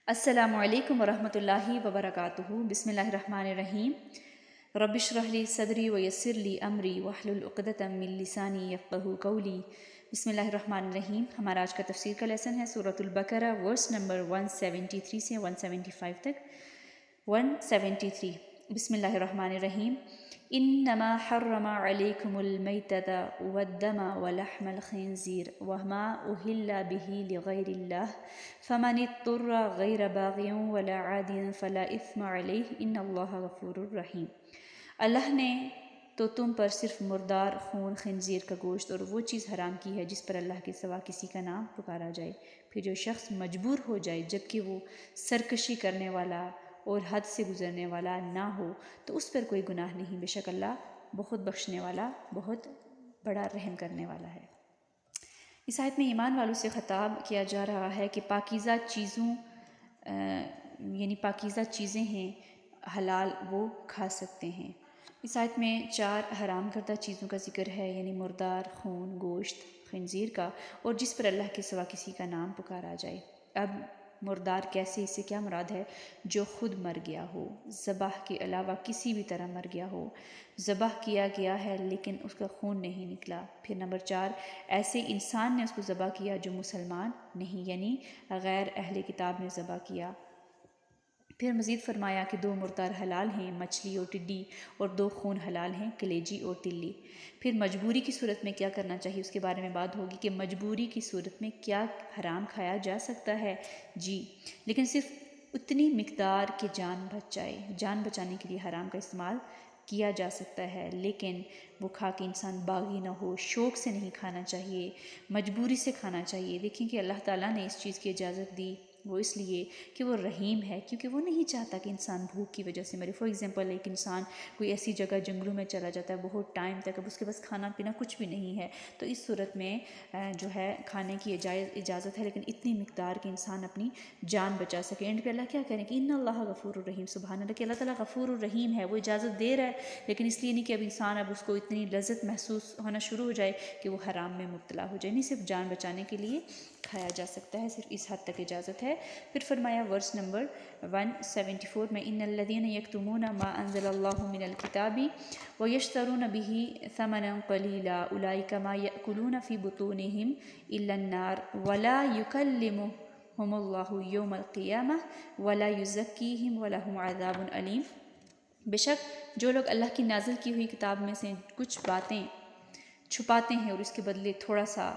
السلام علیکم ورحمۃ اللہ وبرکاتہ۔ بسم اللہ الرحمن الرحیم۔ رب اشرح لی صدری ویسر لی امری واحلل عقدۃ من لسانی یفقہوا قولی۔ بسم اللہ الرحمن الرحیم۔ ہمارا آج کا تفسیر کا لیسن ہے سورۃ البقرہ، ورس نمبر 173 سے 175 تک۔ 173 بسم اللہ الرحمن الرحیم۔ انما حرم علیکم المیتۃ والدم ولحم الخنزیر وما اہل بہ لغیر اللہ فمن اضطر غیر باغ ولا عاد فلا اثم علیہ ان اللہ غفور الرحیم۔ اللہ نے تو تم پر صرف مردار خون، خنزیر کا گوشت اور وہ چیز حرام کی ہے جس پر اللہ کے سوا کسی کا نام پکارا جائے۔ پھر جو شخص مجبور ہو جائے جبکہ وہ سرکشی کرنے والا اور حد سے گزرنے والا نہ ہو تو اس پر کوئی گناہ نہیں، بے شک اللہ بہت بخشنے والا، بہت بڑا رحم کرنے والا ہے۔ اس آیت میں ایمان والوں سے خطاب کیا جا رہا ہے کہ پاکیزہ چیزوں یعنی پاکیزہ چیزیں ہیں، حلال وہ کھا سکتے ہیں۔ اس آیت میں 4 حرام کردہ چیزوں کا ذکر ہے، یعنی مردار خون، گوشت، خنزیر کا، اور جس پر اللہ کے سوا کسی کا نام پکارا جائے۔ اب مردار کیسے، اس سے کیا مراد ہے؟ جو خود مر گیا ہو، ذبح کے علاوہ کسی بھی طرح مر گیا ہو، ذبح کیا گیا ہے لیکن اس کا خون نہیں نکلا۔ پھر نمبر 4، ایسے انسان نے اس کو ذبح کیا جو مسلمان نہیں، یعنی غیر اہل کتاب نے ذبح کیا۔ پھر مزید فرمایا کہ 2 مردار حلال ہیں، مچھلی اور ٹڈی، اور 2 خون حلال ہیں، کلیجی اور تلی۔ پھر مجبوری کی صورت میں کیا کرنا چاہیے اس کے بارے میں بات ہوگی کہ مجبوری کی صورت میں کیا حرام کھایا جا سکتا ہے، جی، لیکن صرف اتنی مقدار کہ جان بچ جائے۔ جان بچانے کے لیے حرام کا استعمال کیا جا سکتا ہے، لیکن وہ کھا کے انسان باغی نہ ہو۔ شوق سے نہیں کھانا چاہیے، مجبوری سے کھانا چاہیے۔ دیکھیں کہ اللہ تعالیٰ نے اس چیز کی اجازت دی، وہ اس لیے کہ وہ رحیم ہے، کیونکہ وہ نہیں چاہتا کہ انسان بھوک کی وجہ سے مرے۔ فار ایگزامپل ایک انسان کوئی ایسی جگہ جنگلوں میں چلا جاتا ہے بہت ٹائم تک، اب اس کے پاس کھانا پینا کچھ بھی نہیں ہے، تو اس صورت میں جو ہے کھانے کی اجازت ہے، لیکن اتنی مقدار کہ انسان اپنی جان بچا سکے۔ اینڈ پہ اللہ کیا کہہ رہے ہیں کہ ان اللہ غفور الرحیم، سبحان اللہ، کہ اللہ تعالیٰ غفور الرحیم ہے، وہ اجازت دے رہا ہے، لیکن اس لیے نہیں کہ اب انسان اب اس کو اتنی لذت محسوس ہونا شروع ہو جائے کہ وہ حرام میں مبتلا ہو جائے۔ نہیں، صرف جان بچانے کے لیے کھایا جا سکتا ہے، صرف اس حد تک اجازت ہے۔ پھر فرمایا ورس نمبر 174 میں ان الذین یکتمون ما انزل اللہ من الکتاب ویشترون به ثمنا قلیلا اولئک ما یأکلون فی بطونہم الا النار ولا یکلمہم اللہ یوم القیامہ ولا یزکیہم ولہم عذاب علیم۔ بے شک جو لوگ اللہ کی نازل کی ہوئی کتاب میں سے کچھ باتیں چھپاتے ہیں اور اس کے بدلے تھوڑا سا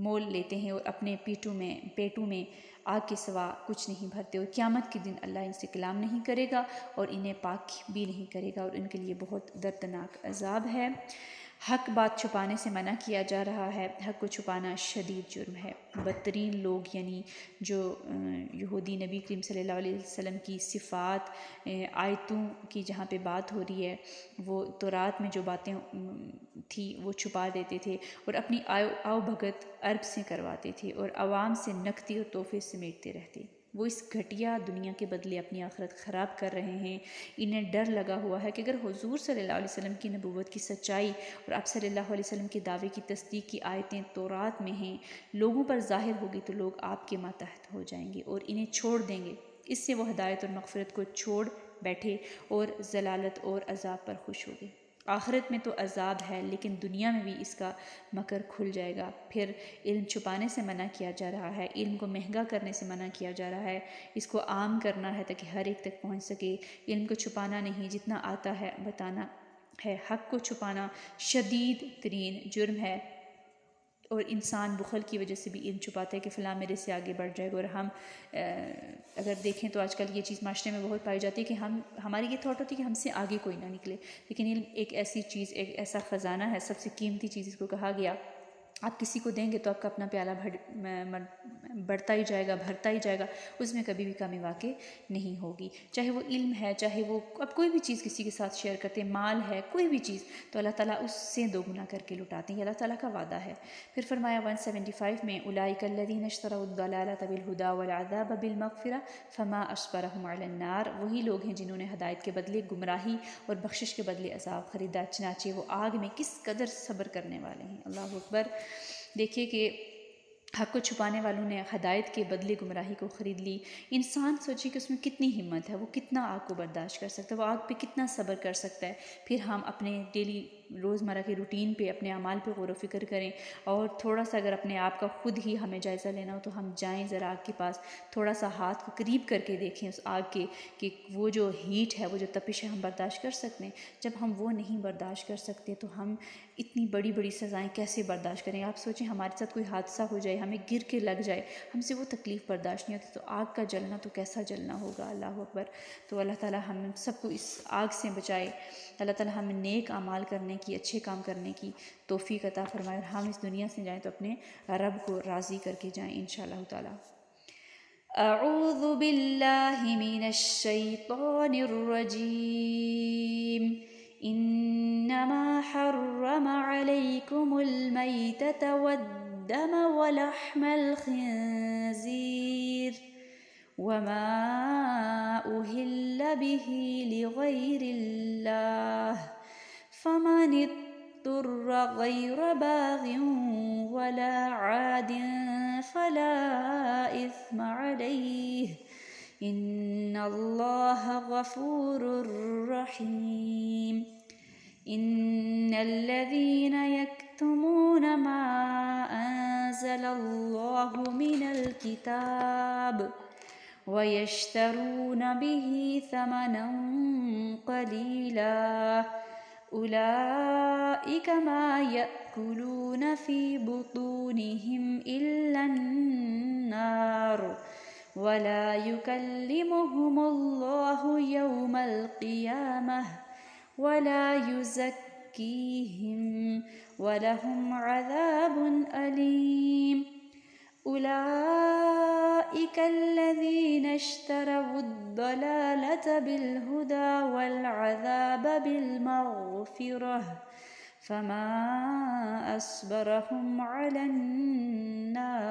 مول لیتے ہیں اور اپنے پیٹوں میں آگ کے سوا کچھ نہیں بھرتے، اور قیامت کے دن اللہ ان سے کلام نہیں کرے گا اور انہیں پاک بھی نہیں کرے گا، اور ان کے لیے بہت دردناک عذاب ہے۔ حق بات چھپانے سے منع کیا جا رہا ہے، حق کو چھپانا شدید جرم ہے۔ بدترین لوگ یعنی جو یہودی، نبی کریم صلی اللہ علیہ وسلم کی صفات، آیتوں کی جہاں پہ بات ہو رہی ہے، وہ تورات میں جو باتیں تھی وہ چھپا دیتے تھے اور اپنی آؤ بھگت عرب سے کرواتے تھے اور عوام سے نقدی اور تحفے سمیٹتے رہتے۔ وہ اس گھٹیا دنیا کے بدلے اپنی آخرت خراب کر رہے ہیں۔ انہیں ڈر لگا ہوا ہے کہ اگر حضور صلی اللہ علیہ وسلم کی نبوت کی سچائی اور آپ صلی اللہ علیہ وسلم کے دعوے کی تصدیق کی آیتیں تورات میں ہیں، لوگوں پر ظاہر ہوگی تو لوگ آپ کے ماتحت ہو جائیں گے اور انہیں چھوڑ دیں گے۔ اس سے وہ ہدایت اور مغفرت کو چھوڑ بیٹھے اور ضلالت اور عذاب پر خوش ہوگے۔ آخرت میں تو عذاب ہے، لیکن دنیا میں بھی اس کا مکر کھل جائے گا۔ پھر علم چھپانے سے منع کیا جا رہا ہے، علم کو مہنگا کرنے سے منع کیا جا رہا ہے، اس کو عام کرنا ہے تاکہ ہر ایک تک پہنچ سکے۔ علم کو چھپانا نہیں، جتنا آتا ہے بتانا ہے۔ حق کو چھپانا شدید ترین جرم ہے، اور انسان بخل کی وجہ سے بھی علم چھپاتا ہے کہ فلاں میرے سے آگے بڑھ جائے گا۔ اور ہم اگر دیکھیں تو آج کل یہ چیز معاشرے میں بہت پائی جاتی ہے کہ ہماری یہ تھاٹ ہوتی ہے کہ ہم سے آگے کوئی نہ نکلے، لیکن علم ایک ایسی چیز، ایک ایسا خزانہ ہے، سب سے قیمتی چیز اس کو کہا گیا۔ آپ کسی کو دیں گے تو آپ کا اپنا پیالہ بڑھتا ہی جائے گا، بھرتا ہی جائے گا، اس میں کبھی بھی کمی واقع نہیں ہوگی۔ چاہے وہ علم ہے، چاہے وہ اب کوئی بھی چیز کسی کے ساتھ شیئر کرتے ہیں، مال ہے، کوئی بھی چیز، تو اللہ تعالیٰ اس سے 2 گنا کر کے لٹاتے ہیں، یہ اللہ تعالیٰ کا وعدہ ہے۔ پھر فرمایا 175 میں اولئک الذین اشتروا الضلالۃ بالہدی والعذاب بالمغفرہ فما اصبرهم علی النار، وہی لوگ ہیں جنہوں نے ہدایت کے بدلے گمراہی اور بخشش کے بدلے عذاب خریدا، چنانچہ وہ آگ میں کس قدر صبر کرنے والے ہیں۔ اللہ اکبر۔ دیکھیے کہ حق کو چھپانے والوں نے ہدایت کے بدلے گمراہی کو خرید لی۔ انسان سوچے کہ اس میں کتنی ہمت ہے، وہ کتنا آگ کو برداشت کر سکتا ہے، وہ آگ پہ کتنا صبر کر سکتا ہے۔ پھر ہم اپنے ڈیلی روزمرہ کے روٹین پہ، اپنے اعمال پہ غور و فکر کریں، اور تھوڑا سا اگر اپنے آپ کا خود ہی ہمیں جائزہ لینا ہو تو ہم جائیں ذرا آگ کے پاس، تھوڑا سا ہاتھ کو قریب کر کے دیکھیں اس آگ کے کہ وہ جو ہیٹ ہے، وہ جو تپش ہے، ہم برداشت کر سکتے ہیں۔ جب ہم وہ نہیں برداشت کر سکتے تو ہم اتنی بڑی بڑی سزائیں کیسے برداشت کریں؟ آپ سوچیں ہمارے ساتھ کوئی حادثہ ہو جائے، ہمیں گر کے لگ جائے، ہم سے وہ تکلیف برداشت نہیں ہوتی، تو آگ کا جلنا تو کیسا جلنا ہوگا؟ اللہ اکبر۔ تو اللہ تعالیٰ ہم سب کو اس آگ سے بچائے، اللہ تعالیٰ ہمیں نیک اعمال کرنے کی، اچھے کام کرنے کی توفیق عطا فرمائے، اور ہم اس دنیا سے جائیں تو اپنے رب کو راضی کر کے جائیں انشاءاللہ تعالیٰ۔ اعوذ باللہ من الشیطان الرجیم، انما حرم علیکم المیتۃ والدم ولحم الخنزیر وما أهل به لغير الله فمن اضطر غير باغ ولا عاد فلا إثم عليه إن الله غفور رحيم إن الذين يكتمون ما أنزل الله من الكتاب وَيَشْتَرُونَ بِهِ ثَمَنًا قَلِيلًا أُولَئِكَ مَا يَأْكُلُونَ فِي بُطُونِهِمْ إِلَّا النَّارَ وَلَا يُكَلِّمُهُمُ اللَّهُ يَوْمَ الْقِيَامَةِ وَلَا يُزَكِّيهِمْ وَلَهُمْ عَذَابٌ أَلِيمٌ أولئك الذين اشتروا الضلالة بالهدى والعذاب بالمغفرة فما أصبرهم على النار